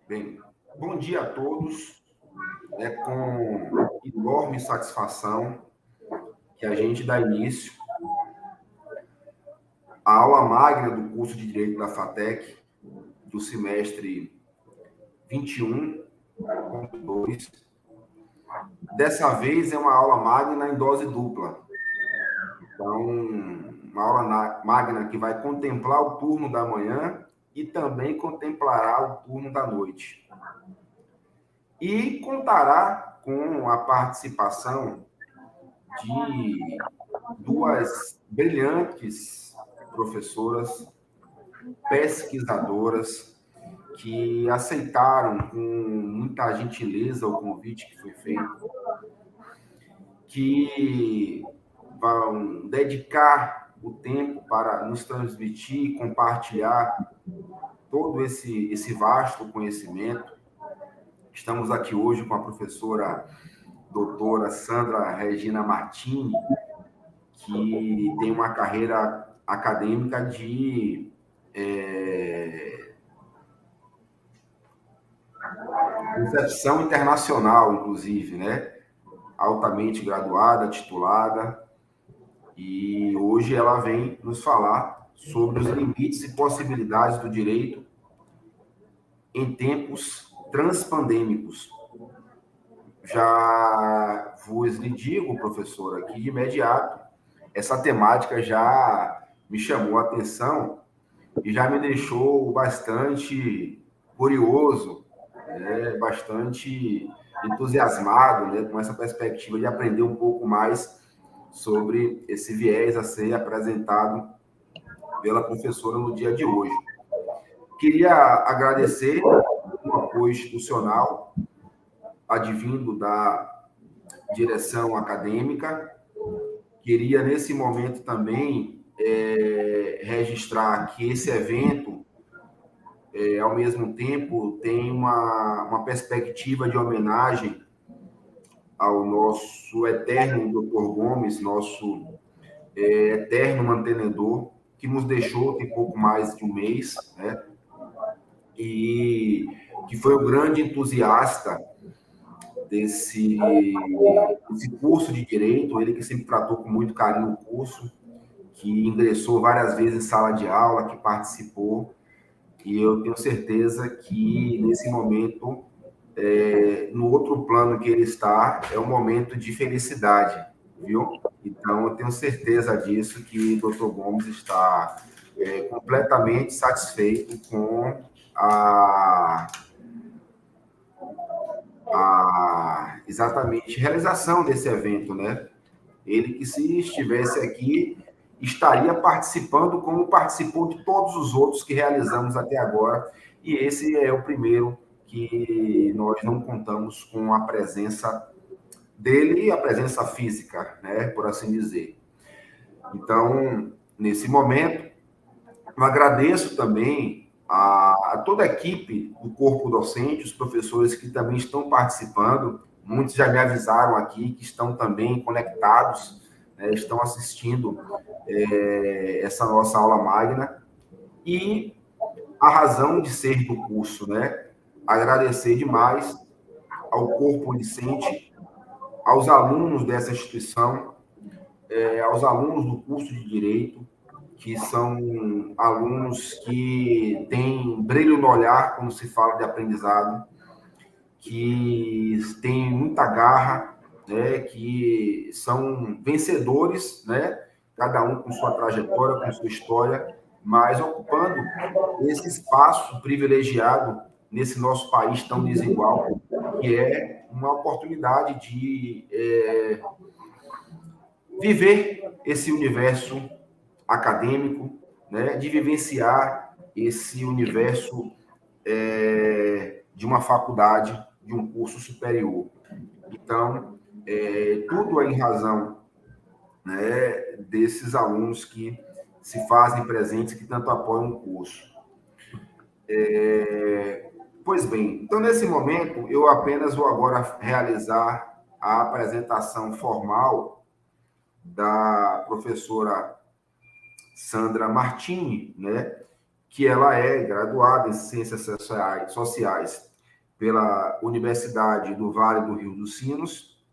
Bem, bom dia a todos. É com enorme satisfação que a gente dá início à aula magna do curso de Direito da FATEC, do semestre 21.2. Dessa vez é uma aula magna em dose dupla. Então, uma aula magna que vai contemplar o turno da manhã e também contemplará o turno da noite. E contará com a participação de duas brilhantes professoras, pesquisadoras, que aceitaram com muita gentileza o convite que foi feito, que vão dedicar o tempo para nos transmitir e compartilhar todo esse vasto conhecimento. Estamos aqui hoje com a professora doutora Sandra Regina Martini, que tem uma carreira acadêmica de concepção internacional, inclusive, né? Altamente graduada, titulada, e hoje ela vem nos falar sobre os limites e possibilidades do direito em tempos transpandêmicos. Já vos lhe digo, professor, aqui de imediato, essa temática já me chamou a atenção e já me deixou bastante curioso, né, bastante entusiasmado, né, com essa perspectiva de aprender um pouco mais sobre esse viés a ser apresentado pela professora no dia de hoje. Queria agradecer o apoio institucional advindo da direção acadêmica. Queria, nesse momento, também registrar que esse evento, ao mesmo tempo, tem uma perspectiva de homenagem ao nosso eterno Dr. Gomes, nosso eterno mantenedor, que nos deixou tem pouco mais de um mês, né? E que foi o grande entusiasta desse curso de Direito, ele que sempre tratou com muito carinho o curso, que ingressou várias vezes em sala de aula, que participou, e eu tenho certeza que, nesse momento, no outro plano que ele está, é um momento de felicidade, viu? Então, eu tenho certeza disso, que o Dr. Gomes está completamente satisfeito com exatamente realização desse evento, né? Ele que, se estivesse aqui, estaria participando como participou de todos os outros que realizamos até agora, e esse é o primeiro que nós não contamos com a presença dele, a presença física, né, por assim dizer. Então, nesse momento, eu agradeço também a toda a equipe do corpo docente, os professores que também estão participando. Muitos já me avisaram aqui que estão também conectados, né, estão assistindo essa nossa aula magna. E a razão de ser do curso, né? Agradecer demais ao corpo docente, aos alunos dessa instituição, aos alunos do curso de Direito, que são alunos que têm brilho no olhar quando se fala de aprendizado, que têm muita garra, né, que são vencedores, né, cada um com sua trajetória, com sua história, mas ocupando esse espaço privilegiado nesse nosso país tão desigual, que é uma oportunidade de viver esse universo acadêmico, né, de vivenciar esse universo de uma faculdade, de um curso superior. Então, tudo é em razão, né, desses alunos que se fazem presentes, que tanto apoiam o curso. Pois bem, então, nesse momento, eu apenas vou agora realizar a apresentação formal da professora Sandra Martini, né, que ela é graduada em Ciências Sociais pela Universidade do Vale do Rio dos Sinos,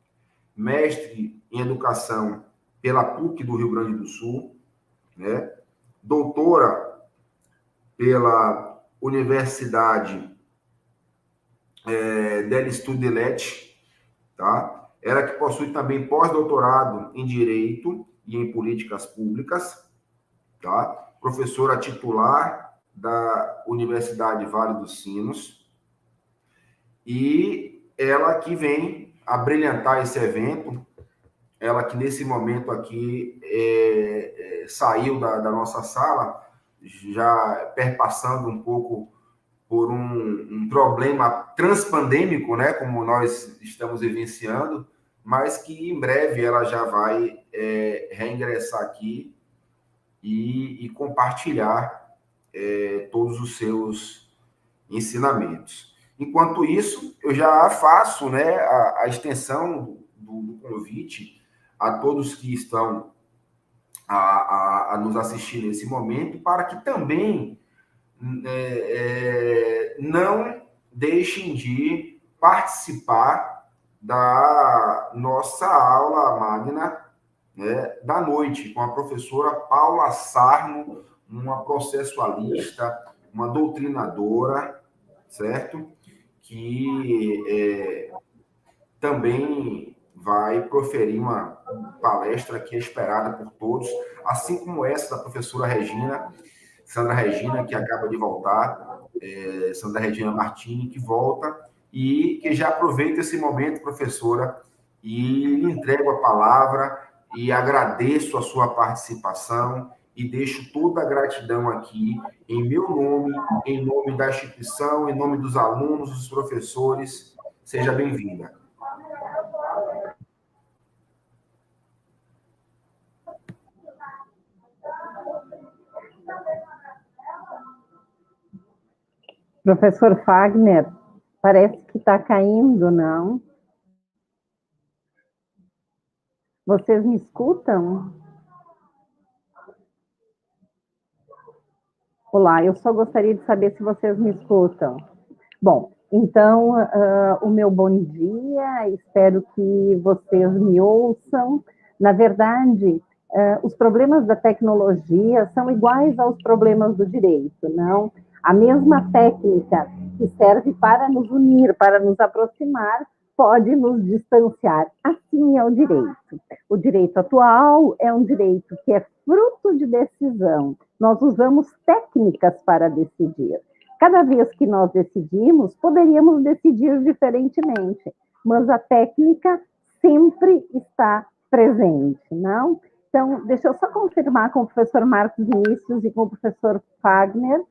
mestre em Educação pela PUC do Rio Grande do Sul, né? Doutora pela Universidade del Studelet, tá? Ela que possui também pós-doutorado em Direito e em Políticas Públicas, tá? Professora titular da Universidade Vale dos Sinos, e ela que vem a brilhantar esse evento, ela que nesse momento aqui saiu da nossa sala, já perpassando um pouco por um problema transpandêmico, né, como nós estamos vivenciando, mas que em breve ela já vai reingressar aqui e compartilhar todos os seus ensinamentos. Enquanto isso, eu já faço, né, a extensão do convite a todos que estão a nos assistir nesse momento, para que também não deixem de participar da nossa aula magna, né, da noite, com a professora Paula Sarno, uma processualista, uma doutrinadora, certo? Que também vai proferir uma palestra que é esperada por todos, assim como essa da professora Sandra Regina, que acaba de voltar, Sandra Regina Martini, que volta, e que já aproveita esse momento, professora, e lhe entrego a palavra e agradeço a sua participação e deixo toda a gratidão aqui em meu nome, em nome da instituição, em nome dos alunos, dos professores. Seja bem-vinda. Professor Fagner, parece que está caindo, não? Vocês me escutam? Olá, eu só gostaria de saber se vocês me escutam. Bom, então, o meu bom dia, espero que vocês me ouçam. Na verdade, os problemas da tecnologia são iguais aos problemas do direito, não? A mesma técnica que serve para nos unir, para nos aproximar, pode nos distanciar. Assim é o direito. O direito atual é um direito que é fruto de decisão. Nós usamos técnicas para decidir. Cada vez que nós decidimos, poderíamos decidir diferentemente, mas a técnica sempre está presente, não? Então, deixa eu só confirmar com o professor Marcos Vinícius e com o professor Fagner,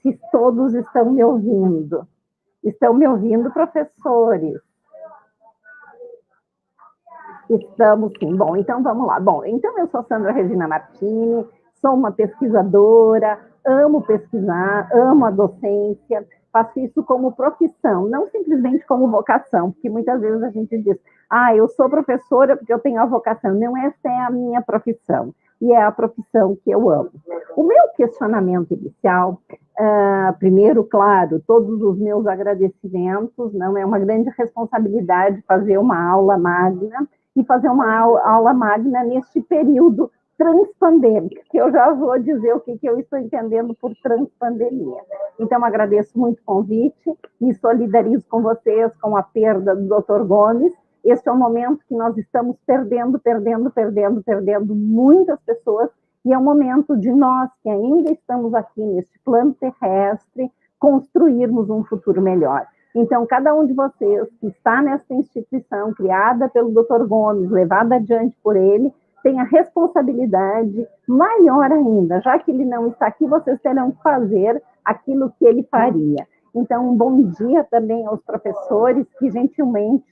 se todos estão me ouvindo. Estão me ouvindo, professores? Estamos sim. Bom, então vamos lá. Bom, então eu sou Sandra Regina Martini, sou uma pesquisadora, amo pesquisar, amo a docência, faço isso como profissão, não simplesmente como vocação, porque muitas vezes a gente diz, eu sou professora porque eu tenho a vocação. Não, essa é a minha profissão, e é a profissão que eu amo. O meu questionamento inicial, primeiro, claro, todos os meus agradecimentos, não é uma grande responsabilidade fazer uma aula magna, e fazer uma aula magna neste período transpandêmico, que eu já vou dizer o que eu estou entendendo por transpandemia. Então, agradeço muito o convite, me solidarizo com vocês com a perda do Dr. Gomes. Este é um momento que nós estamos perdendo muitas pessoas, e é um momento de nós, que ainda estamos aqui neste plano terrestre, construirmos um futuro melhor. Então, cada um de vocês que está nessa instituição criada pelo Dr. Gomes, levada adiante por ele, tem a responsabilidade maior ainda. Já que ele não está aqui, vocês terão que fazer aquilo que ele faria. Então, um bom dia também aos professores que gentilmente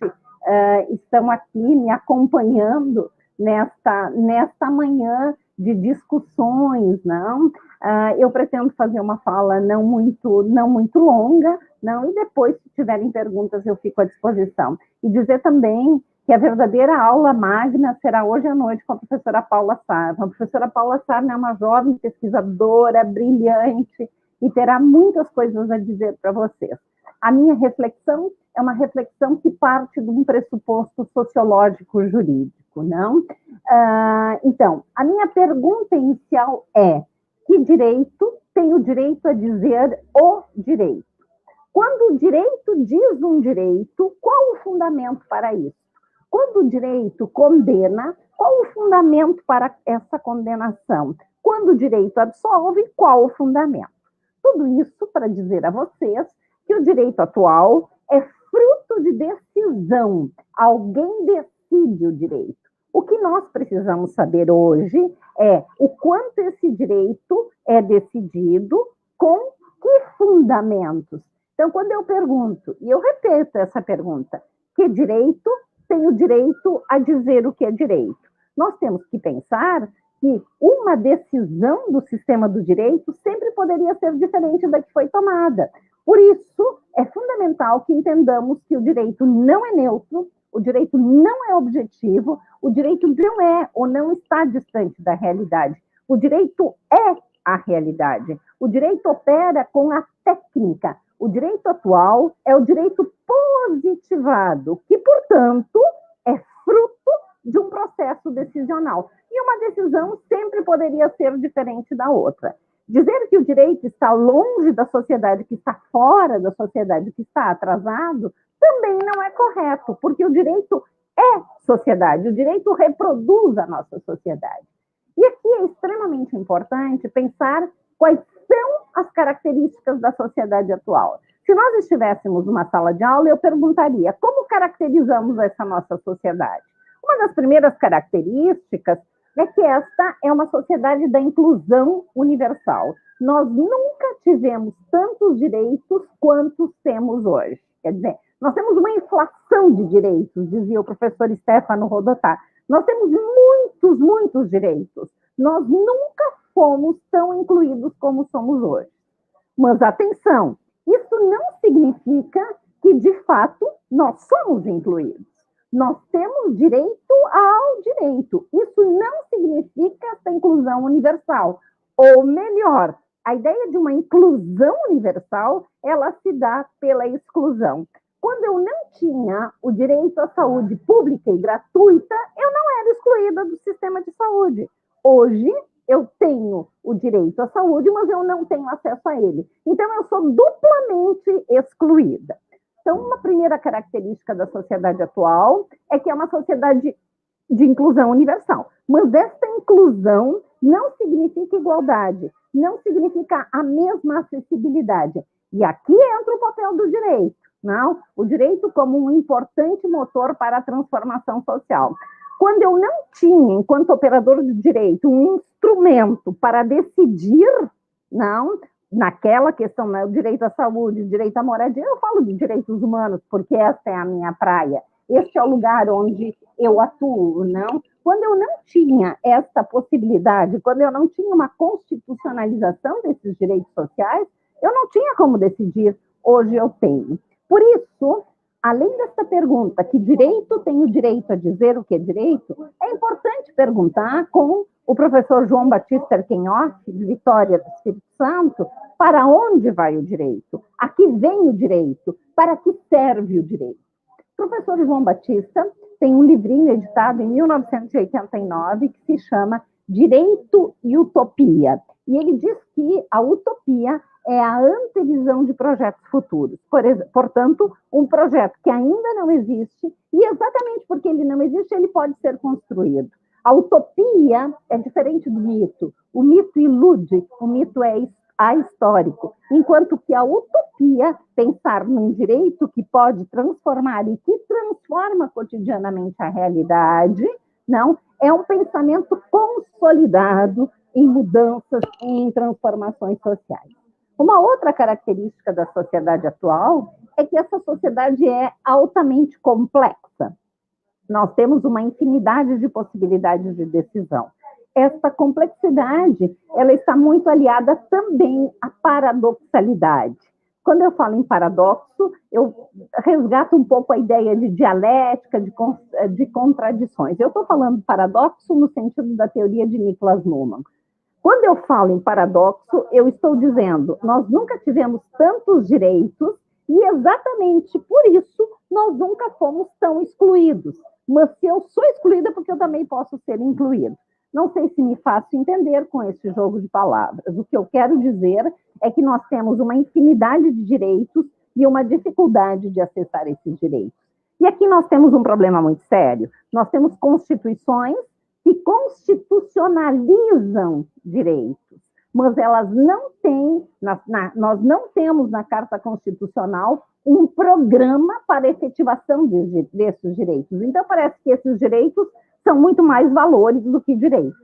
estão aqui me acompanhando nesta manhã de discussões, não? Eu pretendo fazer uma fala não muito longa, não, e depois, se tiverem perguntas, eu fico à disposição. E dizer também que a verdadeira aula magna será hoje à noite com a professora Paula Sarno. A professora Paula Sarno é uma jovem pesquisadora, brilhante, e terá muitas coisas a dizer para vocês. a minha reflexão é uma reflexão que parte de um pressuposto sociológico jurídico, não? Então, a minha pergunta inicial é: que direito tem o direito a dizer o direito? Quando o direito diz um direito, qual o fundamento para isso? Quando o direito condena, qual o fundamento para essa condenação? Quando o direito absolve, qual o fundamento? Tudo isso para dizer a vocês que o direito atual é fruto de decisão. Alguém decide o direito. O que nós precisamos saber hoje é o quanto esse direito é decidido, com que fundamentos. Então, quando eu pergunto, e eu repito essa pergunta, que direito tem o direito a dizer o que é direito? Nós temos que pensar que uma decisão do sistema do direito sempre poderia ser diferente da que foi tomada. Por isso, é fundamental que entendamos que o direito não é neutro, o direito não é objetivo, o direito não é ou não está distante da realidade. O direito é a realidade. O direito opera com a técnica. O direito atual é o direito positivado, que, portanto, é fruto de um processo decisional. E uma decisão sempre poderia ser diferente da outra. Dizer que o direito está longe da sociedade, que está fora da sociedade, que está atrasado, também não é correto, porque o direito é sociedade, o direito reproduz a nossa sociedade. E aqui é extremamente importante pensar quais são as características da sociedade atual. Se nós estivéssemos numa sala de aula, eu perguntaria: como caracterizamos essa nossa sociedade? Uma das primeiras características é que esta é uma sociedade da inclusão universal. Nós nunca tivemos tantos direitos quantos temos hoje. Quer dizer, nós temos uma inflação de direitos, dizia o professor Stefano Rodotà. Nós temos muitos direitos. Nós nunca fomos tão incluídos como somos hoje. Mas atenção, isso não significa que, de fato, nós somos incluídos. Nós temos direito ao direito. Isso não significa essa inclusão universal. Ou melhor, a ideia de uma inclusão universal, ela se dá pela exclusão. Quando eu não tinha o direito à saúde pública e gratuita, eu não era excluída do sistema de saúde. Hoje, eu tenho o direito à saúde, mas eu não tenho acesso a ele. Então, eu sou duplamente excluída. Então, uma primeira característica da sociedade atual é que é uma sociedade de inclusão universal. Mas essa inclusão não significa igualdade, não significa a mesma acessibilidade. E aqui entra o papel do direito, não? O direito como um importante motor para a transformação social. Quando eu não tinha, enquanto operador de direito, um instrumento para decidir, não, naquela questão, né, o direito à saúde, o direito à moradia, eu falo de direitos humanos, porque essa é a minha praia, este é o lugar onde eu atuo, não? Quando eu não tinha essa possibilidade, quando eu não tinha uma constitucionalização desses direitos sociais, eu não tinha como decidir, hoje eu tenho. Por isso, além dessa pergunta, que direito tem o direito a dizer o que é direito, é importante perguntar com o professor João Batista Erquenhoff, de Vitória do Espírito Santo, para onde vai o direito? A que vem o direito? Para que serve o direito? O professor João Batista tem um livrinho editado em 1989 que se chama Direito e Utopia. E ele diz que a utopia é a antevisão de projetos futuros. Portanto, um projeto que ainda não existe, e exatamente porque ele não existe, ele pode ser construído. A utopia é diferente do mito. O mito ilude, o mito é ahistórico. Enquanto que a utopia, pensar num direito que pode transformar e que transforma cotidianamente a realidade, não, é um pensamento consolidado em mudanças, em transformações sociais. Uma outra característica da sociedade atual é que essa sociedade é altamente complexa. Nós temos uma infinidade de possibilidades de decisão. Essa complexidade, ela está muito aliada também à paradoxalidade. Quando eu falo em paradoxo, eu resgato um pouco a ideia de dialética, de contradições. Eu estou falando paradoxo no sentido da teoria de Niklas Luhmann. Quando eu falo em paradoxo, eu estou dizendo, nós nunca tivemos tantos direitos E exatamente por isso nós nunca fomos tão excluídos. Mas se eu sou excluída, porque eu também posso ser incluído. Não sei se me faço entender com esse jogo de palavras. O que eu quero dizer é que nós temos uma infinidade de direitos e uma dificuldade de acessar esses direitos. E aqui nós temos um problema muito sério. Nós temos constituições que constitucionalizam direitos, mas elas não têm, nós não temos na Carta Constitucional um programa para efetivação desses direitos. Então, parece que esses direitos são muito mais valores do que direitos.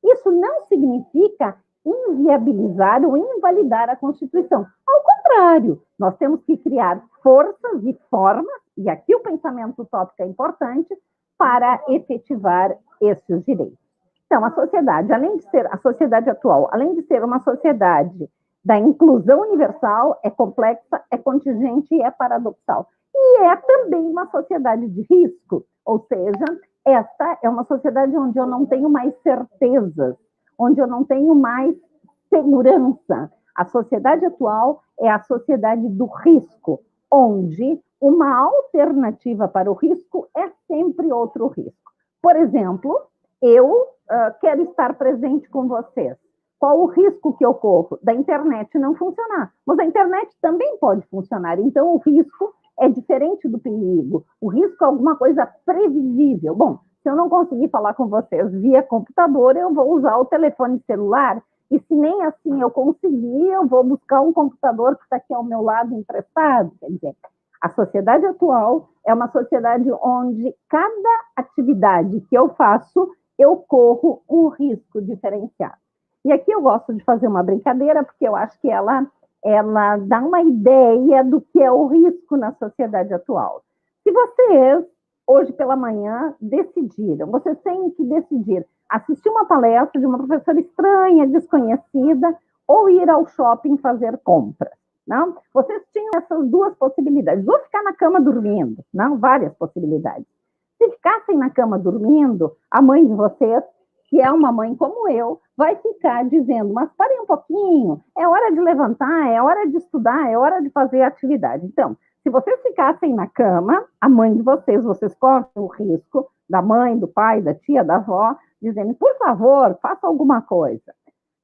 Isso não significa inviabilizar ou invalidar a Constituição. Ao contrário, nós temos que criar forças e formas, e aqui o pensamento utópico é importante, para efetivar esses direitos. Então, a sociedade, além de ser a sociedade atual, além de ser uma sociedade da inclusão universal, é complexa, é contingente e é paradoxal. E é também uma sociedade de risco, ou seja, esta é uma sociedade onde eu não tenho mais certezas, onde eu não tenho mais segurança. A sociedade atual é a sociedade do risco, onde uma alternativa para o risco é sempre outro risco. Por exemplo, eu quero estar presente com vocês. Qual o risco que eu corro? Da internet não funcionar. Mas a internet também pode funcionar. Então, o risco é diferente do perigo. O risco é alguma coisa previsível. Bom, se eu não conseguir falar com vocês via computador, eu vou usar o telefone celular. E se nem assim eu conseguir, eu vou buscar um computador que está aqui ao meu lado emprestado. Quer dizer, a sociedade atual é uma sociedade onde cada atividade que eu faço, eu corro um risco diferenciado. E aqui eu gosto de fazer uma brincadeira, porque eu acho que ela dá uma ideia do que é o risco na sociedade atual. Se vocês, hoje pela manhã, decidiram, vocês têm que decidir assistir uma palestra de uma professora estranha, desconhecida, ou ir ao shopping fazer compras. Não? Vocês tinham essas duas possibilidades, ou ficar na cama dormindo, não? Várias possibilidades. Se ficassem na cama dormindo, a mãe de vocês, que é uma mãe como eu, vai ficar dizendo, mas parem um pouquinho, é hora de levantar, é hora de estudar, é hora de fazer atividade. Então, se vocês ficassem na cama, a mãe de vocês correm o risco da mãe, do pai, da tia, da avó, dizendo, por favor, faça alguma coisa.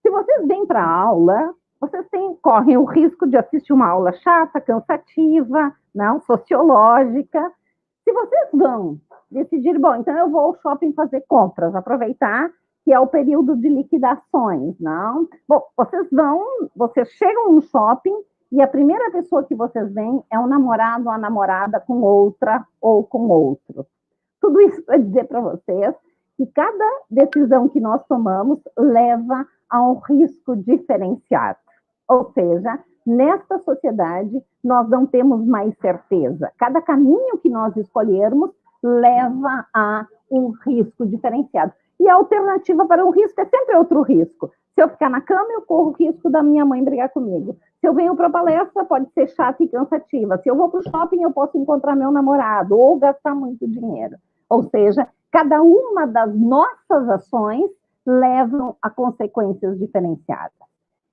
Se vocês vêm para a aula, vocês correm o risco de assistir uma aula chata, cansativa, não, sociológica. Se vocês vão decidir, bom, então eu vou ao shopping fazer compras, aproveitar que é o período de liquidações, não? Bom, vocês chegam no shopping e a primeira pessoa que vocês veem é um namorado ou a namorada com outra ou com outro. Tudo isso para dizer para vocês que cada decisão que nós tomamos leva a um risco diferenciado. Ou seja, nesta sociedade, nós não temos mais certeza. Cada caminho que nós escolhermos leva a um risco diferenciado. E a alternativa para um risco é sempre outro risco. Se eu ficar na cama, eu corro o risco da minha mãe brigar comigo. Se eu venho para a palestra, pode ser chata e cansativa. Se eu vou para o shopping, eu posso encontrar meu namorado ou gastar muito dinheiro. Ou seja, cada uma das nossas ações levam a consequências diferenciadas.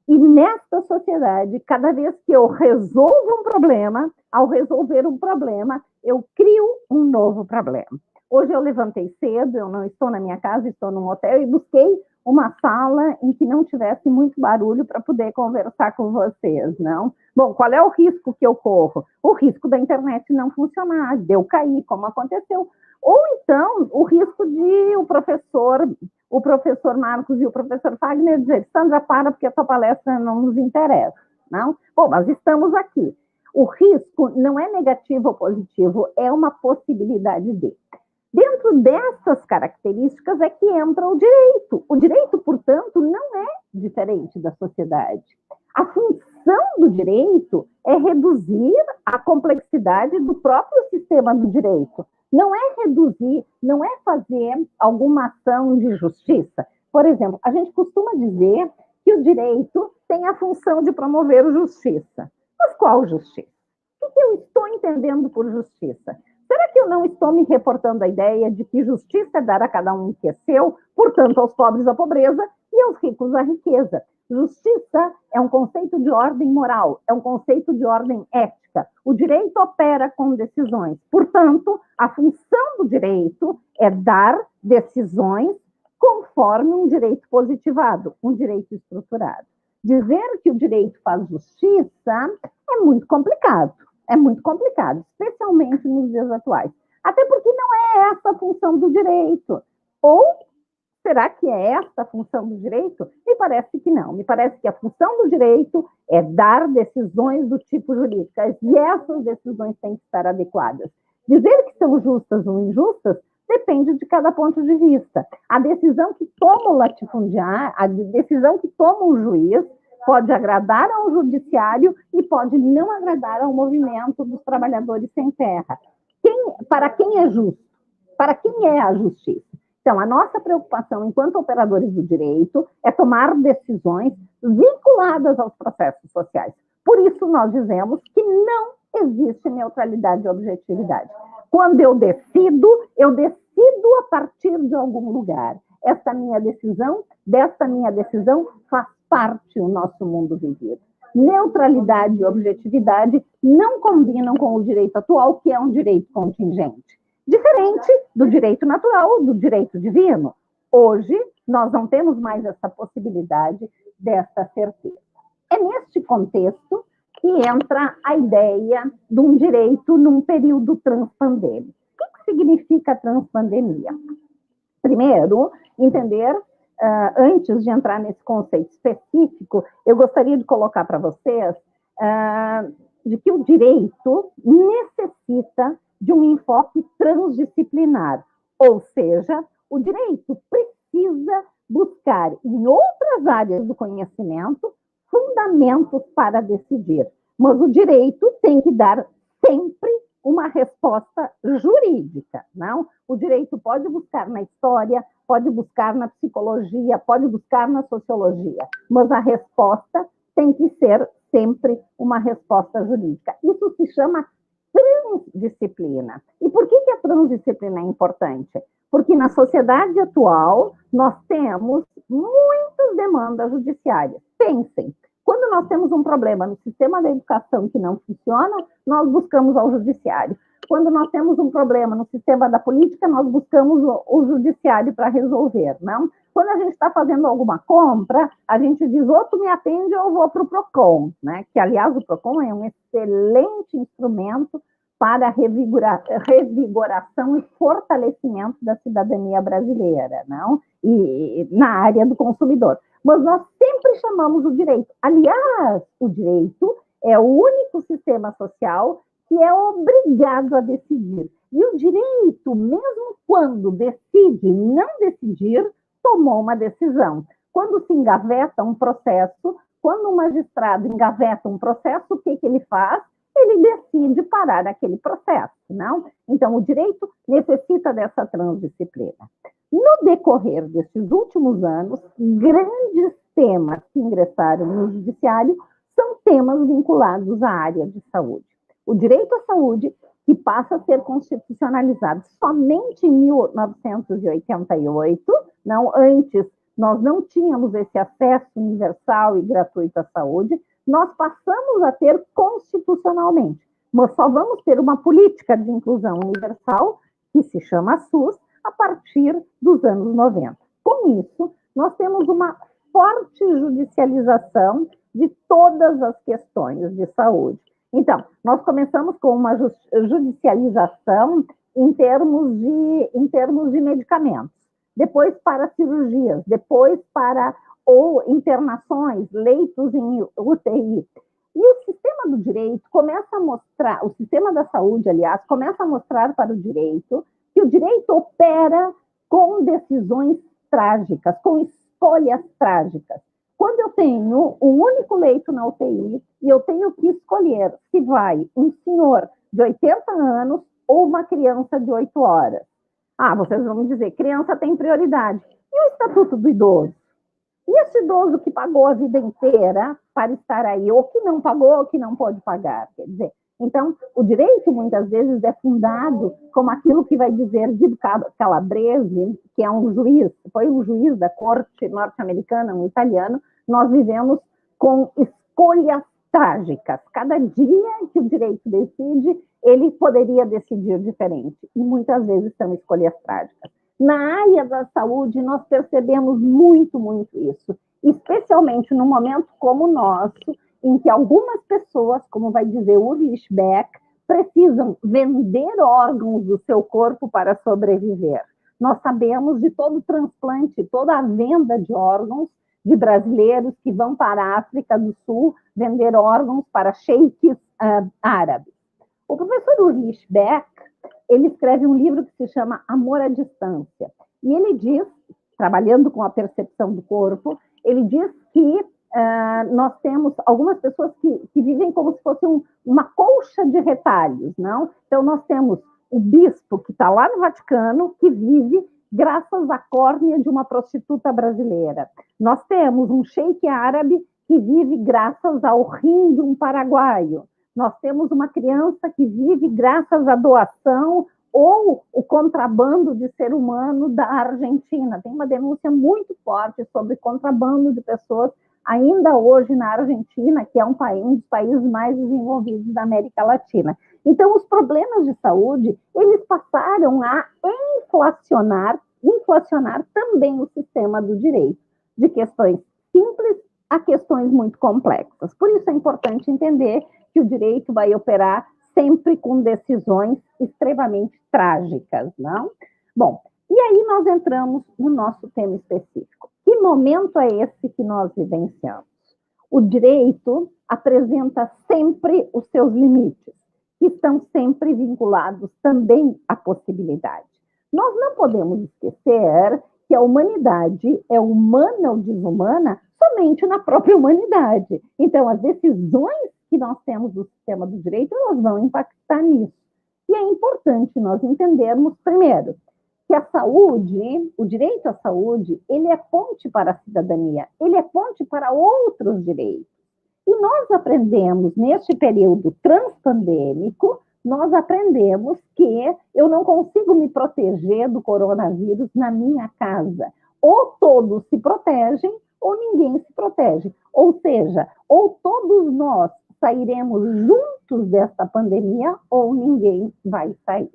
E nesta sociedade, cada vez que eu resolvo um problema, ao resolver um problema, eu crio um novo problema. Hoje eu levantei cedo, eu não estou na minha casa, estou num hotel e busquei uma sala em que não tivesse muito barulho para poder conversar com vocês, não? Bom, qual é o risco que eu corro? O risco da internet não funcionar, de eu cair, como aconteceu. Ou então, o risco de o professor Marcos e o professor Fagner dizer, Sandra, para, porque a sua palestra não nos interessa, não? Bom, mas estamos aqui. O risco não é negativo ou positivo, é uma possibilidade de. Dentro dessas características é que entra o direito. O direito, portanto, não é diferente da sociedade. A função do direito é reduzir a complexidade do próprio sistema do direito. Não é reduzir, não é fazer alguma ação de justiça. Por exemplo, a gente costuma dizer que o direito tem a função de promover justiça. Mas qual justiça? O que eu estou entendendo por justiça? Será que eu não estou me reportando a ideia de que justiça é dar a cada um o que é seu, portanto, aos pobres a pobreza e aos ricos a riqueza? Justiça é um conceito de ordem moral, é um conceito de ordem ética. O direito opera com decisões. Portanto, a função do direito é dar decisões conforme um direito positivado, um direito estruturado. Dizer que o direito faz justiça é muito complicado, especialmente nos dias atuais. Até porque não é essa a função do direito. Ou será que é essa a função do direito? Me parece que não. Me parece que a função do direito é dar decisões do tipo jurídicas, e essas decisões têm que estar adequadas. Dizer que são justas ou injustas depende de cada ponto de vista. A decisão que toma o latifundiário, a decisão que toma o juiz, pode agradar ao judiciário e pode não agradar ao movimento dos trabalhadores sem terra. Para quem é justo? Para quem é a justiça? Então, a nossa preocupação enquanto operadores do direito é tomar decisões vinculadas aos processos sociais. Por isso, nós dizemos que não existe neutralidade e objetividade. Quando eu decido a partir de algum lugar. Desta minha decisão faz parte o nosso mundo vivido. Neutralidade e objetividade não combinam com o direito atual, que é um direito contingente. Diferente do direito natural, do direito divino. Hoje, nós não temos mais essa possibilidade dessa certeza. É neste contexto que entra a ideia de um direito num período transpandêmico. O que significa transpandemia? Primeiro, entender, antes de entrar nesse conceito específico, eu gostaria de colocar para vocês de que o direito necessita de um enfoque transdisciplinar, ou seja, o direito precisa buscar em outras áreas do conhecimento fundamentos para decidir, mas o direito tem que dar sempre uma resposta jurídica, não? O direito pode buscar na história, pode buscar na psicologia, pode buscar na sociologia, mas a resposta tem que ser sempre uma resposta jurídica. Isso se chama transdisciplina. E por que a transdisciplina é importante? Porque na sociedade atual nós temos muitas demandas judiciárias. Pensem, quando nós temos um problema no sistema da educação que não funciona, nós buscamos ao judiciário. Quando nós temos um problema no sistema da política, nós buscamos o judiciário para resolver, não? Quando a gente está fazendo alguma compra, a gente diz, ou tu me atende ou eu vou para o PROCON, né? Que, aliás, o PROCON é um excelente instrumento para a revigoração e fortalecimento da cidadania brasileira, não? E na área do consumidor. Mas nós sempre chamamos o direito. Aliás, o direito é o único sistema social que é obrigado a decidir. E o direito, mesmo quando decide não decidir, tomou uma decisão. Quando se engaveta um processo, quando um magistrado engaveta um processo, o que ele faz? Ele decide parar aquele processo, não? Então, o direito necessita dessa transdisciplina. No decorrer desses últimos anos, grandes temas que ingressaram no judiciário são temas vinculados à área de saúde. O direito à saúde, que passa a ser constitucionalizado somente em 1988, não, antes nós não tínhamos esse acesso universal e gratuito à saúde, nós passamos a ter constitucionalmente, mas só vamos ter uma política de inclusão universal, que se chama SUS, a partir dos anos 90. Com isso, nós temos uma forte judicialização de todas as questões de saúde. Então, nós começamos com uma judicialização em termos de medicamentos, depois para cirurgias, depois para internações, leitos em UTI. E o sistema do direito começa a mostrar, o sistema da saúde, aliás, começa a mostrar para o direito que o direito opera com decisões trágicas, com escolhas trágicas. Quando eu tenho um único leito na UTI e eu tenho que escolher se vai um senhor de 80 anos ou uma criança de 8 horas. Ah, vocês vão me dizer, criança tem prioridade. E o Estatuto do Idoso? E esse idoso que pagou a vida inteira para estar aí, ou que não pagou, ou que não pode pagar? Quer dizer, então, o direito, muitas vezes, é fundado como aquilo que vai dizer Guido Calabrese, que é um juiz, foi um juiz da corte norte-americana, um italiano, nós vivemos com escolhas trágicas. Cada dia que o direito decide, ele poderia decidir diferente. E muitas vezes são escolhas trágicas. Na área da saúde, nós percebemos muito isso. Especialmente num momento como o nosso, em que algumas pessoas, como vai dizer Ulrich Beck, precisam vender órgãos do seu corpo para sobreviver. Nós sabemos de todo o transplante, toda a venda de órgãos de brasileiros que vão para a África do Sul vender órgãos para sheiks árabes. O professor Ulrich Beck, ele escreve um livro que se chama Amor à Distância. E ele diz, trabalhando com a percepção do corpo, ele diz que nós temos algumas pessoas que vivem como se fosse uma colcha de retalhos, não? Então, nós temos o bispo que está lá no Vaticano, que vive graças à córnea de uma prostituta brasileira. Nós temos um sheik árabe que vive graças ao rim de um paraguaio. Nós temos uma criança que vive graças à doação ou o contrabando de ser humano da Argentina. Tem uma denúncia muito forte sobre contrabando de pessoas ainda hoje na Argentina, que é um dos países mais desenvolvidos da América Latina. Então, os problemas de saúde, eles passaram a inflacionar também o sistema do direito, de questões simples a questões muito complexas. Por isso é importante entender que o direito vai operar sempre com decisões extremamente trágicas, não? Bom, e aí nós entramos no nosso tema específico. Que momento é esse que nós vivenciamos? O direito apresenta sempre os seus limites, que estão sempre vinculados também à possibilidade. Nós não podemos esquecer que a humanidade é humana ou desumana somente na própria humanidade. Então, as decisões que nós temos do sistema do direito, elas vão impactar nisso. E é importante nós entendermos, primeiro, que a saúde, o direito à saúde, ele é ponte para a cidadania, ele é ponte para outros direitos. E nós aprendemos, neste período transpandêmico, nós aprendemos que eu não consigo me proteger do coronavírus na minha casa. Ou todos se protegem, ou ninguém se protege. Ou seja, ou todos nós sairemos juntos desta pandemia, ou ninguém vai sair.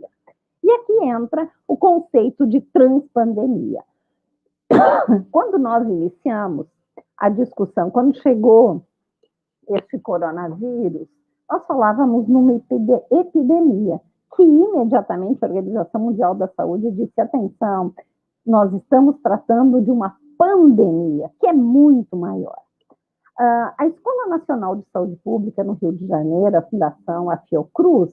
E aqui entra o conceito de transpandemia. Quando nós iniciamos a discussão, quando chegou esse coronavírus, nós falávamos numa epidemia, que imediatamente a Organização Mundial da Saúde disse, atenção, nós estamos tratando de uma pandemia, que é muito maior. A Escola Nacional de Saúde Pública, no Rio de Janeiro, a Fundação Fiocruz,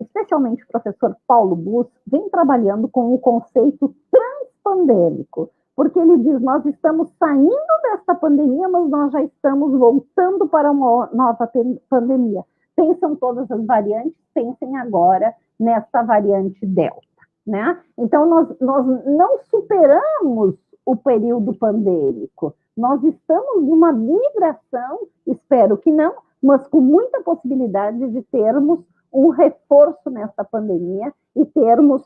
especialmente o professor Paulo Bus, vem trabalhando com o conceito transpandêmico, porque ele diz, nós estamos saindo desta pandemia, mas nós já estamos voltando para uma nova pandemia. Pensam todas as variantes, pensem agora nessa variante Delta, né? Então, nós não superamos o período pandêmico, nós estamos numa migração, espero que não, mas com muita possibilidade de termos um reforço nessa pandemia e termos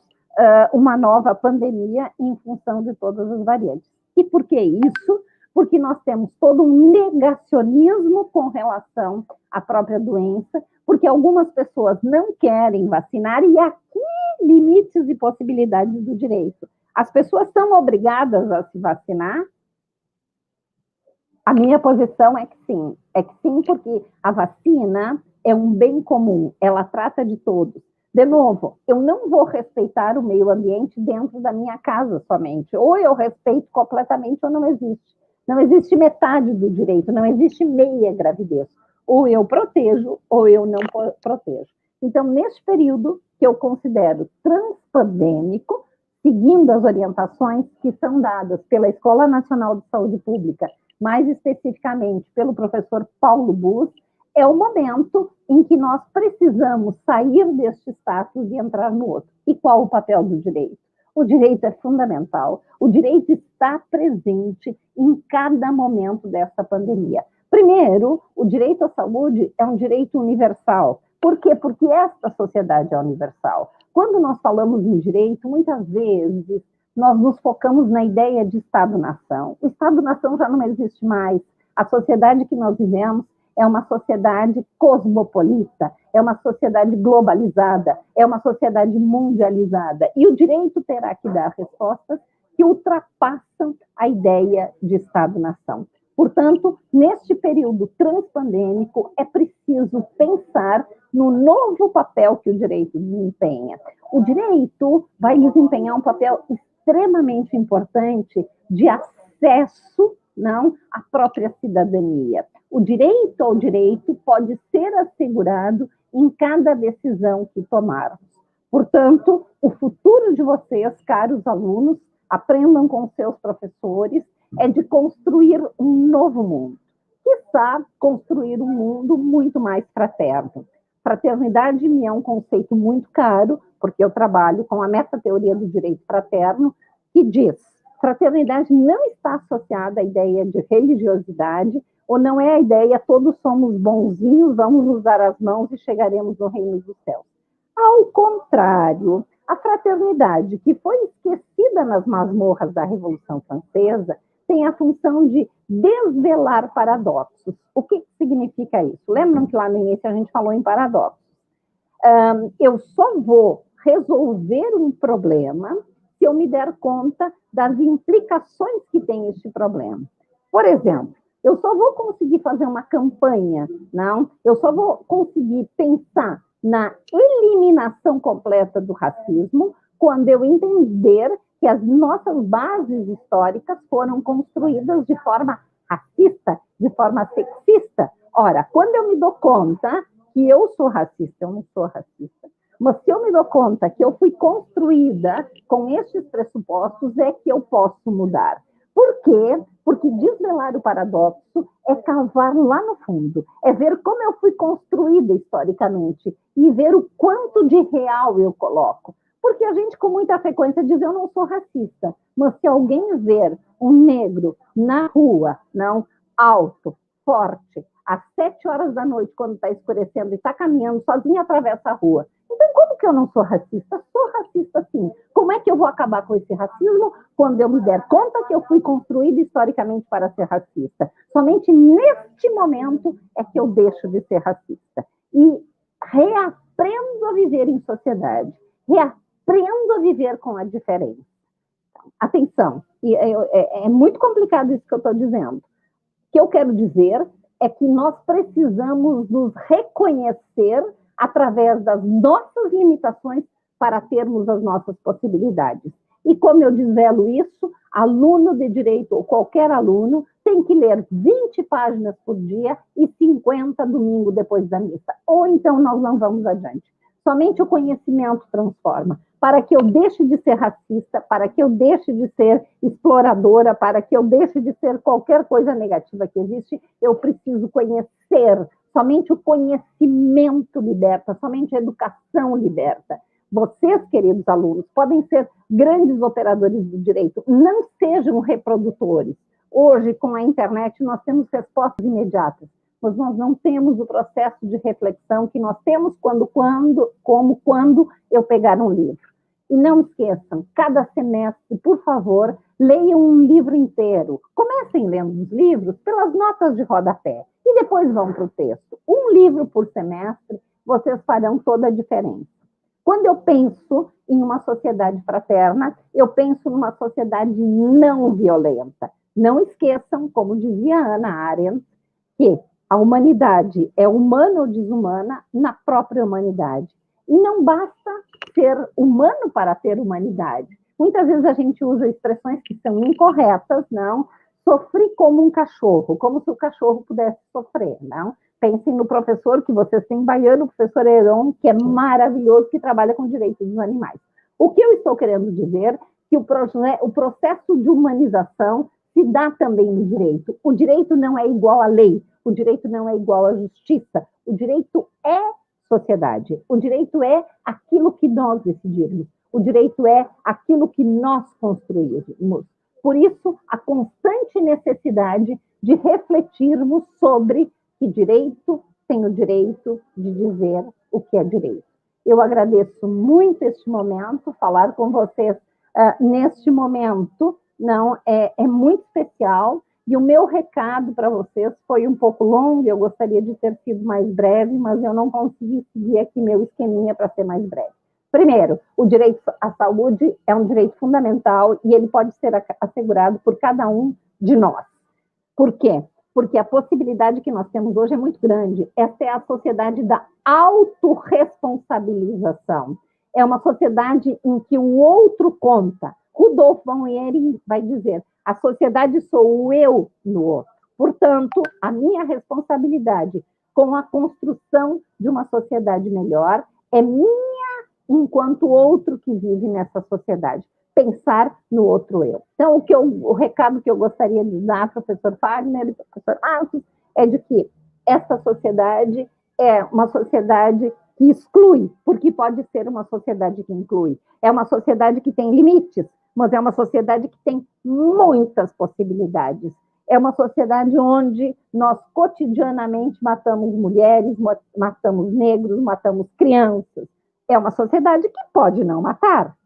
uma nova pandemia em função de todas as variantes. E por que isso? Porque nós temos todo um negacionismo com relação à própria doença, porque algumas pessoas não querem vacinar, e aqui limites e possibilidades do direito. As pessoas são obrigadas a se vacinar? A minha posição é que sim, porque a vacina é um bem comum, ela trata de todos. De novo, eu não vou respeitar o meio ambiente dentro da minha casa somente. Ou eu respeito completamente ou não existe. Não existe metade do direito, não existe meia gravidez. Ou eu protejo ou eu não protejo. Então, neste período que eu considero transpandêmico, seguindo as orientações que são dadas pela Escola Nacional de Saúde Pública, mais especificamente pelo professor Paulo Bus, é o momento em que nós precisamos sair deste status e entrar no outro. E qual o papel do direito? O direito é fundamental. O direito está presente em cada momento dessa pandemia. Primeiro, o direito à saúde é um direito universal. Por quê? Porque esta sociedade é universal. Quando nós falamos em direito, muitas vezes nós nos focamos na ideia de Estado-nação. O Estado-nação já não existe mais. A sociedade que nós vivemos é uma sociedade cosmopolita, é uma sociedade globalizada, é uma sociedade mundializada. E o direito terá que dar respostas que ultrapassam a ideia de Estado-nação. Portanto, neste período transpandêmico, é preciso pensar no novo papel que o direito desempenha. O direito vai desempenhar um papel extremamente importante de acesso, não, à própria cidadania. O direito ao direito pode ser assegurado em cada decisão que tomarmos. Portanto, o futuro de vocês, caros alunos, aprendam com seus professores, é de construir um novo mundo. Quiçá construir um mundo muito mais fraterno. Fraternidade me é um conceito muito caro, porque eu trabalho com a metateoria do direito fraterno, que diz: fraternidade não está associada à ideia de religiosidade, ou não é a ideia todos somos bonzinhos, vamos nos dar as mãos e chegaremos no reino dos céus. Ao contrário, a fraternidade, que foi esquecida nas masmorras da Revolução Francesa, tem a função de desvelar paradoxos. O que significa isso? Lembram que lá no início a gente falou em paradoxos? Eu só vou resolver um problema se eu me der conta das implicações que tem este problema. Por exemplo, eu só vou conseguir fazer uma campanha, não? Eu só vou conseguir pensar na eliminação completa do racismo quando eu entender que as nossas bases históricas foram construídas de forma racista, de forma sexista. Ora, quando eu me dou conta que eu sou racista, eu não sou racista, mas se eu me dou conta que eu fui construída com estes pressupostos, é que eu posso mudar. Por quê? Porque desvelar o paradoxo é cavar lá no fundo, é ver como eu fui construída historicamente e ver o quanto de real eu coloco. Porque a gente com muita frequência diz: eu não sou racista, mas se alguém ver um negro na rua, não, alto, forte, às 7 horas da noite, quando está escurecendo, e está caminhando sozinho, atravessa a rua. Então, como que eu não sou racista? Sou racista, sim. Como é que eu vou acabar com esse racismo quando eu me der conta que eu fui construída historicamente para ser racista? Somente neste momento é que eu deixo de ser racista. E reaprendo a viver em sociedade. Reaprendo a viver com a diferença. Atenção, é muito complicado isso que eu estou dizendo. O que eu quero dizer é que nós precisamos nos reconhecer através das nossas limitações para termos as nossas possibilidades. E como eu desvelo isso, aluno de direito ou qualquer aluno tem que ler 20 páginas por dia e 50 domingo depois da missa. Ou então nós não vamos adiante. Somente o conhecimento transforma. Para que eu deixe de ser racista, para que eu deixe de ser exploradora, para que eu deixe de ser qualquer coisa negativa que existe, eu preciso conhecer. Somente o conhecimento liberta, somente a educação liberta. Vocês, queridos alunos, podem ser grandes operadores do direito, não sejam reprodutores. Hoje, com a internet, nós temos respostas imediatas, mas nós não temos o processo de reflexão que nós temos quando eu pegar um livro. E não esqueçam, cada semestre, por favor, leiam um livro inteiro. Comecem lendo os livros pelas notas de rodapé e depois vão para o texto. Um livro por semestre, vocês farão toda a diferença. Quando eu penso em uma sociedade fraterna, eu penso numa sociedade não violenta. Não esqueçam, como dizia Hannah Arendt, que a humanidade é humana ou desumana na própria humanidade. E não basta ser humano para ter humanidade. Muitas vezes a gente usa expressões que são incorretas, não? Sofri como um cachorro, como se o cachorro pudesse sofrer, não? Pensem no professor que vocês têm baiano, o professor Heron, que é maravilhoso, que trabalha com direitos dos animais. O que eu estou querendo dizer é que o processo de humanização se dá também no direito. O direito não é igual à lei, o direito não é igual à justiça, o direito é sociedade, o direito é aquilo que nós decidimos, o direito é aquilo que nós construímos. Por isso, a constante necessidade de refletirmos sobre que direito tem o direito de dizer o que é direito. Eu agradeço muito este momento, falar com vocês neste momento, não é muito especial, e o meu recado para vocês foi um pouco longo, eu gostaria de ter sido mais breve, mas eu não consegui seguir aqui meu esqueminha para ser mais breve. Primeiro, o direito à saúde é um direito fundamental e ele pode ser assegurado por cada um de nós. Por quê? Porque a possibilidade que nós temos hoje é muito grande. Essa é a sociedade da autorresponsabilização. É uma sociedade em que o outro conta. Rudolf von Ehring vai dizer: a sociedade sou o eu no outro. Portanto, a minha responsabilidade com a construção de uma sociedade melhor é minha enquanto outro que vive nessa sociedade. Pensar no outro eu. Então, o recado que eu gostaria de dar, professor Fagner e professor Marcos, é de que essa sociedade é uma sociedade que exclui, porque pode ser uma sociedade que inclui. É uma sociedade que tem limites, mas é uma sociedade que tem muitas possibilidades. É uma sociedade onde nós cotidianamente matamos mulheres, matamos negros, matamos crianças. É uma sociedade que pode não matar.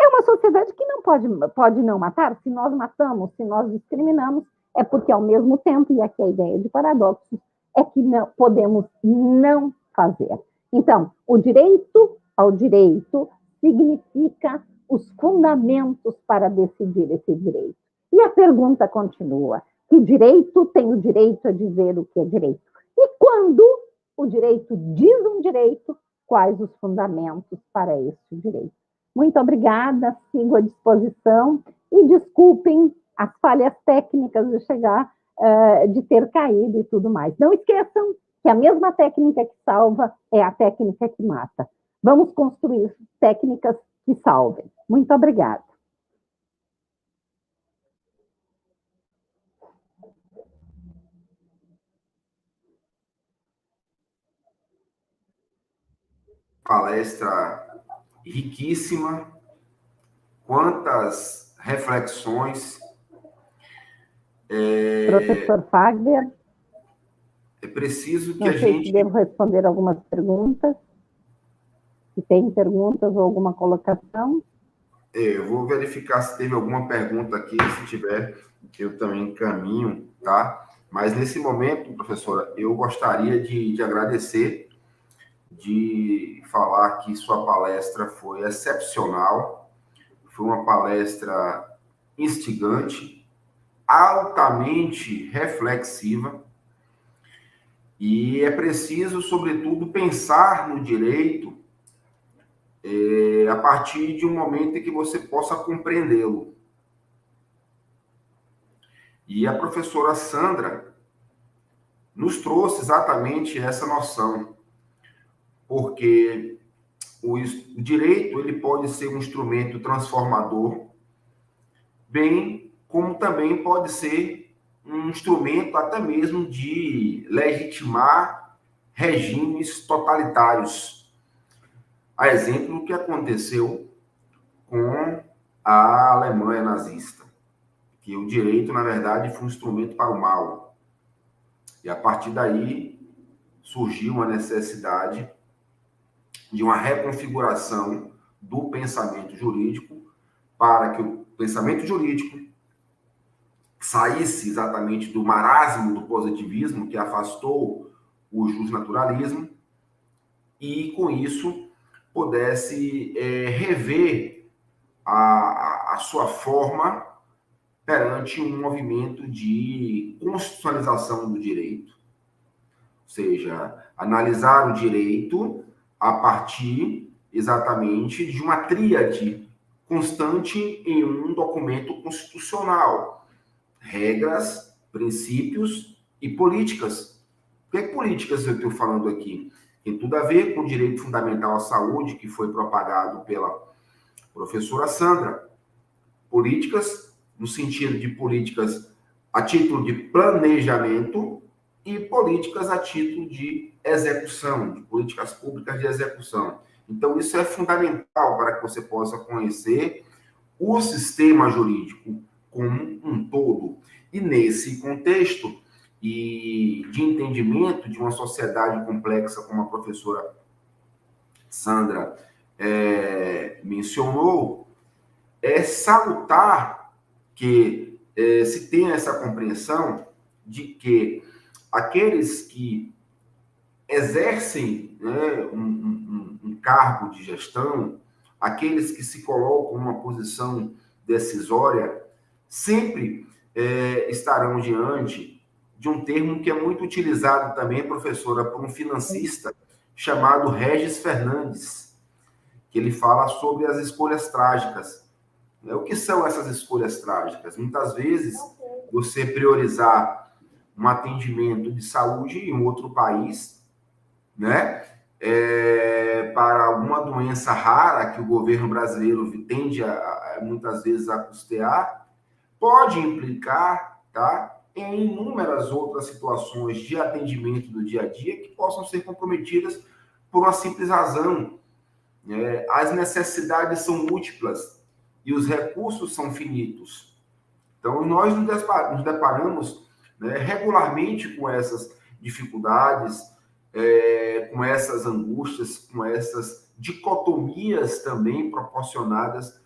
É uma sociedade que não pode não matar. Se nós matamos, se nós discriminamos, é porque ao mesmo tempo, e aqui a ideia de paradoxo, é que não podemos não fazer. Então, o direito ao direito significa os fundamentos para decidir esse direito. E a pergunta continua: que direito tem o direito a dizer o que é direito? E quando o direito diz um direito, quais os fundamentos para esse direito? Muito obrigada, sigo à disposição e desculpem as falhas técnicas de chegar, de ter caído e tudo mais. Não esqueçam que a mesma técnica que salva é a técnica que mata. Vamos construir técnicas que salvem. Muito obrigada. Palestra riquíssima, quantas reflexões. Professor Fagner. É preciso que não a sei gente... se devo responder algumas perguntas. Se tem perguntas ou alguma colocação. Eu vou verificar se teve alguma pergunta aqui. Se tiver, eu também encaminho, tá? Mas nesse momento, professora, eu gostaria de agradecer, de falar que sua palestra foi excepcional, foi uma palestra instigante, altamente reflexiva, e é preciso, sobretudo, pensar no direito a partir de um momento em que você possa compreendê-lo. E a professora Sandra nos trouxe exatamente essa noção, porque o direito ele pode ser um instrumento transformador, bem como também pode ser um instrumento até mesmo de legitimar regimes totalitários. A exemplo do que aconteceu com a Alemanha nazista, que o direito, na verdade, foi um instrumento para o mal. E a partir daí surgiu uma necessidade de uma reconfiguração do pensamento jurídico para que o pensamento jurídico saísse exatamente do marasmo do positivismo que afastou o justnaturalismo e, com isso, pudesse rever a sua forma perante um movimento de constitucionalização do direito. Ou seja, analisar o direito a partir exatamente de uma tríade constante em um documento constitucional. Regras, princípios e políticas. O que é políticas eu estou falando aqui? Tem tudo a ver com o direito fundamental à saúde, que foi propagado pela professora Sandra. Políticas, no sentido de políticas a título de planejamento e políticas a título de execução, de políticas públicas de execução. Então, isso é fundamental para que você possa conhecer o sistema jurídico como um todo. E nesse contexto e de entendimento de uma sociedade complexa, como a professora Sandra mencionou, é salutar que se tenha essa compreensão de que aqueles que exercem, né, um cargo de gestão, aqueles que se colocam numa posição decisória, sempre estarão diante de um termo que é muito utilizado também, professora, por um financista chamado Regis Fernandes, que ele fala sobre as escolhas trágicas. O que são essas escolhas trágicas? Muitas vezes, você priorizar um atendimento de saúde em outro país, né? Para alguma doença rara que o governo brasileiro tende muitas vezes a custear, pode implicar, tá, em inúmeras outras situações de atendimento do dia a dia que possam ser comprometidas por uma simples razão. As necessidades são múltiplas e os recursos são finitos. Então, nós nos deparamos, né, regularmente com essas dificuldades, com essas angústias, com essas dicotomias também proporcionadas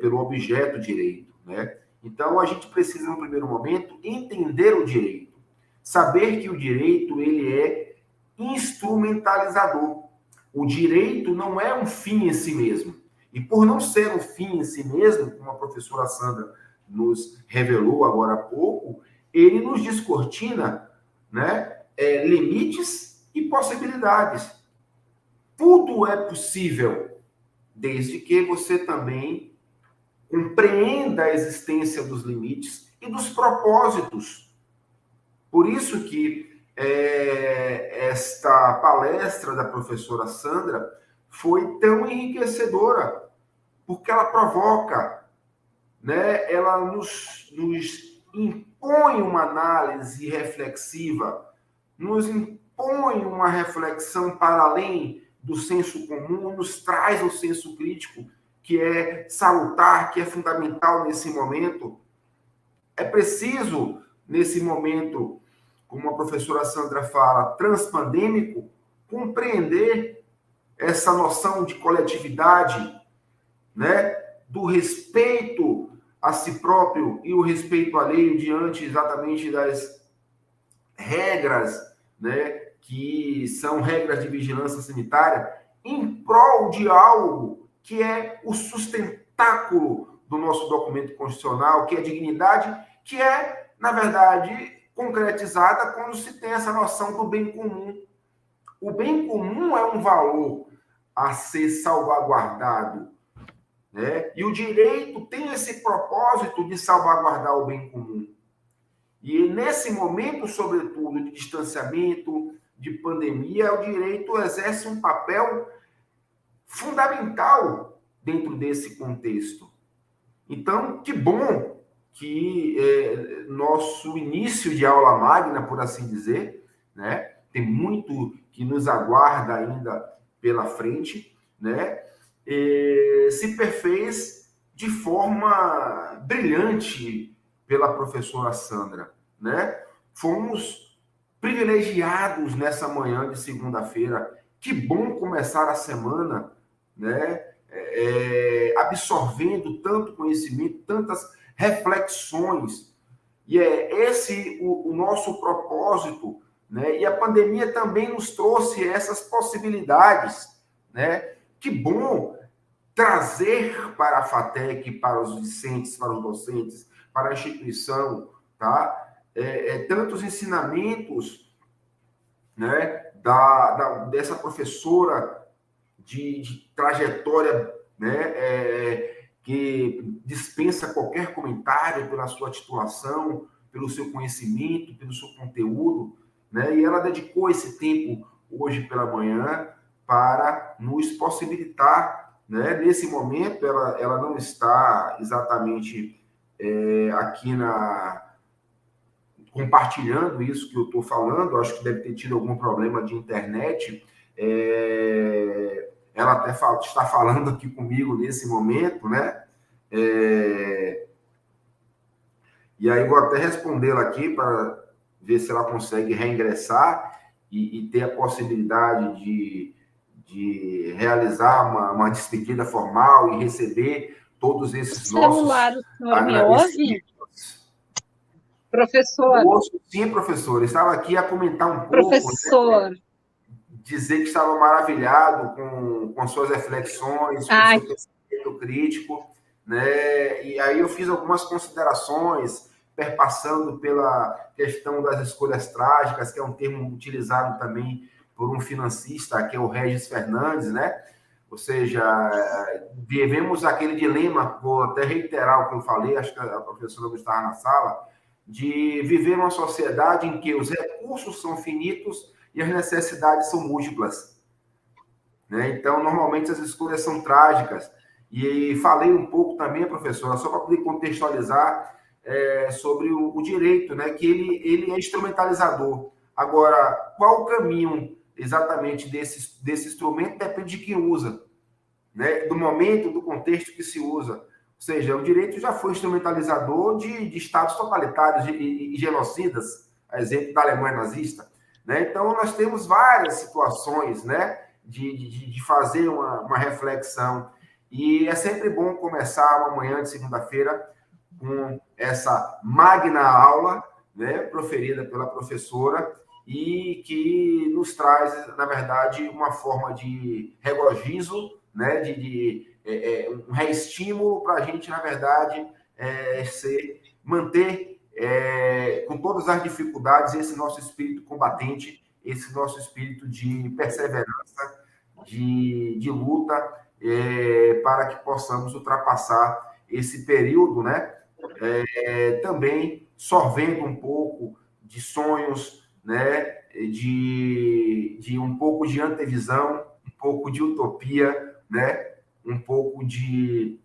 pelo objeto direito, né? Então, a gente precisa, no primeiro momento, entender o direito, saber que o direito ele é instrumentalizador. O direito não é um fim em si mesmo. E por não ser um fim em si mesmo, como a professora Sandra nos revelou agora há pouco, ele nos descortina, né, limites e possibilidades. Tudo é possível, desde que você também compreenda a existência dos limites e dos propósitos. Por isso que esta palestra da professora Sandra foi tão enriquecedora, porque ela provoca, né? Ela nos impõe uma análise reflexiva, nos impõe uma reflexão para além do senso comum, nos traz o senso crítico, que é salutar, que é fundamental nesse momento. É preciso, nesse momento, como a professora Sandra fala, transpandêmico, compreender essa noção de coletividade, né? Do respeito a si próprio e o respeito alheio diante exatamente das regras, né? Que são regras de vigilância sanitária, em prol de algo que é o sustentáculo do nosso documento constitucional, que é a dignidade, que é, na verdade, concretizada quando se tem essa noção do bem comum. O bem comum é um valor a ser salvaguardado, né? E o direito tem esse propósito de salvaguardar o bem comum. E nesse momento, sobretudo, de distanciamento, de pandemia, o direito exerce um papel fundamental dentro desse contexto. Então, que bom que nosso início de aula magna, por assim dizer, né? Tem muito que nos aguarda ainda pela frente, né? Se perfez de forma brilhante pela professora Sandra, né? Fomos privilegiados nessa manhã de segunda-feira. Que bom começar a semana, né? Absorvendo tanto conhecimento, tantas reflexões. E é esse o nosso propósito, né? E a pandemia também nos trouxe essas possibilidades, né? Que bom trazer para a FATEC, para os discentes, para os docentes, para a instituição, tá? Tantos ensinamentos, né? Dessa professora de trajetória, né? Que dispensa qualquer comentário pela sua titulação, pelo seu conhecimento, pelo seu conteúdo, né? E ela dedicou esse tempo hoje pela manhã para nos possibilitar, né? Nesse momento, ela não está exatamente aqui compartilhando isso que eu estou falando, acho que deve ter tido algum problema de internet. Ela até está falando aqui comigo nesse momento, né? E aí vou até respondê-la aqui para ver se ela consegue reingressar e ter a possibilidade de realizar uma despedida formal e receber todos esses celular, nossos o senhor me ouve? Professor. Sim, professor. Eu estava aqui a comentar um pouco. Professor. Né? Dizer que estava maravilhado com as suas reflexões, com o seu pensamento crítico, né? E aí eu fiz algumas considerações, perpassando pela questão das escolhas trágicas, que é um termo utilizado também por um financista, que é o Regis Fernandes, né? Ou seja, vivemos aquele dilema, vou até reiterar o que eu falei, acho que a professora não estava na sala, de viver uma sociedade em que os recursos são finitos e as necessidades são múltiplas. Né? Então, normalmente, as escolhas são trágicas. E falei um pouco também, professora, só para poder contextualizar sobre o direito, né? Que ele é instrumentalizador. Agora, qual o caminho exatamente desse instrumento depende de quem usa, né? Do momento, do contexto que se usa. Ou seja, o direito já foi instrumentalizador de estados totalitários e genocidas, a exemplo da Alemanha nazista. Né? Então, nós temos várias situações, né, de fazer uma reflexão. E é sempre bom começar uma manhã de segunda-feira com essa magna aula, né, proferida pela professora, e que nos traz, na verdade, uma forma de regozijo, né, um reestímulo para a gente, na verdade, manter com todas as dificuldades esse nosso espírito combatente, esse nosso espírito de perseverança, de luta, para que possamos ultrapassar esse período, né? Também sorvendo um pouco de sonhos, né? De um pouco de antevisão, um pouco de utopia, né? Um pouco de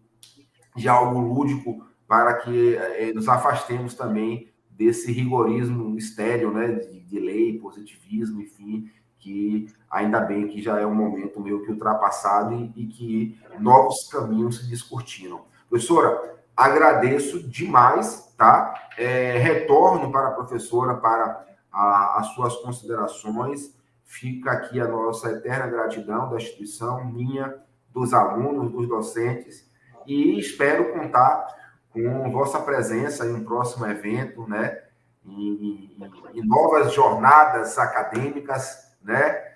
algo lúdico, para que nos afastemos também desse rigorismo estéril, né, de lei, positivismo, enfim, que ainda bem que já é um momento meio que ultrapassado e que novos caminhos se descortinam. Professora, agradeço demais, tá? Retorno para a professora para as suas considerações. Fica aqui a nossa eterna gratidão da instituição, minha, dos alunos, dos docentes, e espero contar com vossa presença em um próximo evento, né? Em novas jornadas acadêmicas, né?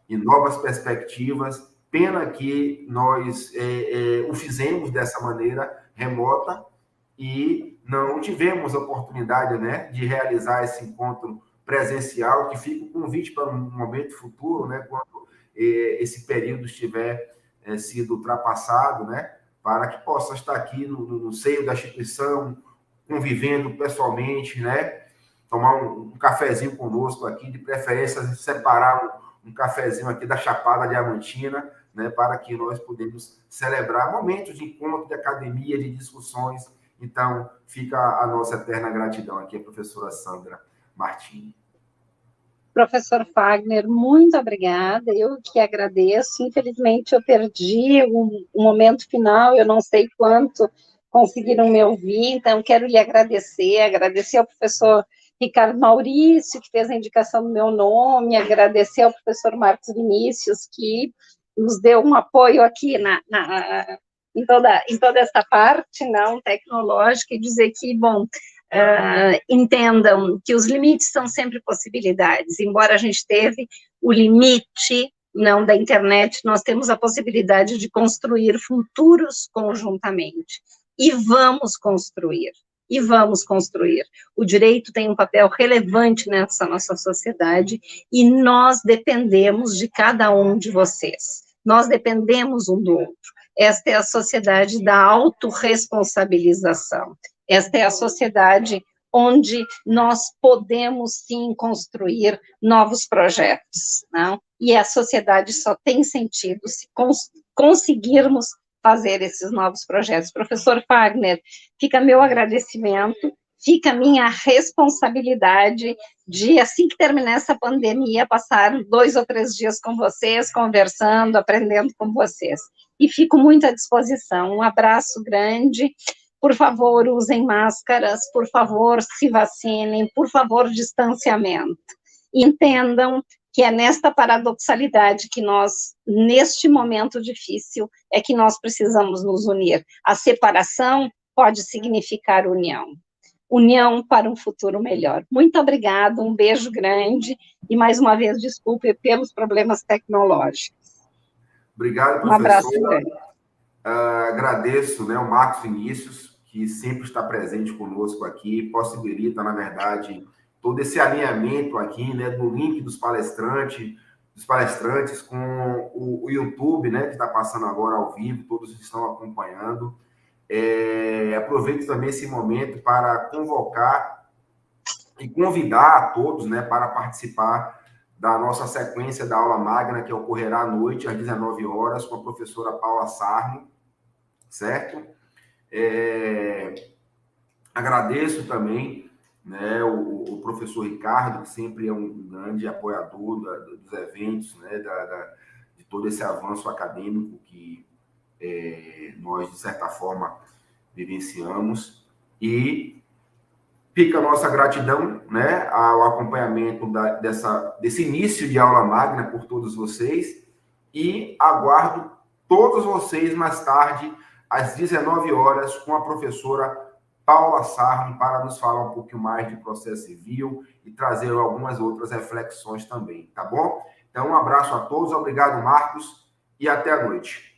Em novas perspectivas. Pena que nós o fizemos dessa maneira remota e não tivemos a oportunidade, né, de realizar esse encontro presencial, que fica o convite para um momento futuro, né, quando esse período estiver sido ultrapassado, né, para que possa estar aqui no seio da instituição, convivendo pessoalmente, né? Tomar um cafezinho conosco aqui, de preferência separar um cafezinho aqui da Chapada Diamantina, né? Para que nós podemos celebrar momentos de encontro, de academia, de discussões. Então, fica a nossa eterna gratidão aqui, a professora Sandra Martins. Professor Fagner, muito obrigada, eu que agradeço. Infelizmente, eu perdi o momento final, eu não sei quanto conseguiram me ouvir, então quero lhe agradecer ao professor Ricardo Maurício, que fez a indicação do meu nome, agradecer ao professor Marcos Vinícius, que nos deu um apoio aqui em toda essa parte não tecnológica, e dizer que, bom, entendam que os limites são sempre possibilidades. Embora a gente teve o limite não da internet, nós temos a possibilidade de construir futuros conjuntamente. E vamos construir. O direito tem um papel relevante nessa nossa sociedade e nós dependemos de cada um de vocês. Nós dependemos um do outro. Esta é a sociedade da autorresponsabilização. Esta é a sociedade onde nós podemos, sim, construir novos projetos, não? E a sociedade só tem sentido se conseguirmos fazer esses novos projetos. Professor Fagner, fica meu agradecimento, fica a minha responsabilidade de, assim que terminar essa pandemia, passar 2 ou 3 dias com vocês, conversando, aprendendo com vocês. E fico muito à disposição. Um abraço grande. Por favor, usem máscaras, por favor, se vacinem, por favor, distanciamento. Entendam que é nesta paradoxalidade que nós, neste momento difícil, é que nós precisamos nos unir. A separação pode significar união. União para um futuro melhor. Muito obrigada, um beijo grande, e mais uma vez, desculpe pelos problemas tecnológicos. Obrigado, professora. Um abraço grande. Agradeço, né, o Marcos Vinícius, que sempre está presente conosco aqui, possibilita, na verdade, todo esse alinhamento aqui, né, do link dos palestrantes com o YouTube, né, que está passando agora ao vivo, todos estão acompanhando. Aproveito também esse momento para convocar e convidar a todos, né, para participar da nossa sequência da aula magna, que ocorrerá à noite, às 19 horas, com a professora Paula Sarno, certo? Agradeço também, né, o professor Ricardo, que sempre é um grande apoiador dos eventos, né, de todo esse avanço acadêmico que nós, de certa forma, vivenciamos. E fica a nossa gratidão, né, ao acompanhamento desse início de aula magna por todos vocês, e aguardo todos vocês mais tarde, às 19 horas, com a professora Paula Sarno, para nos falar um pouquinho mais de processo civil e trazer algumas outras reflexões também, tá bom? Então, um abraço a todos, obrigado, Marcos, e até a noite.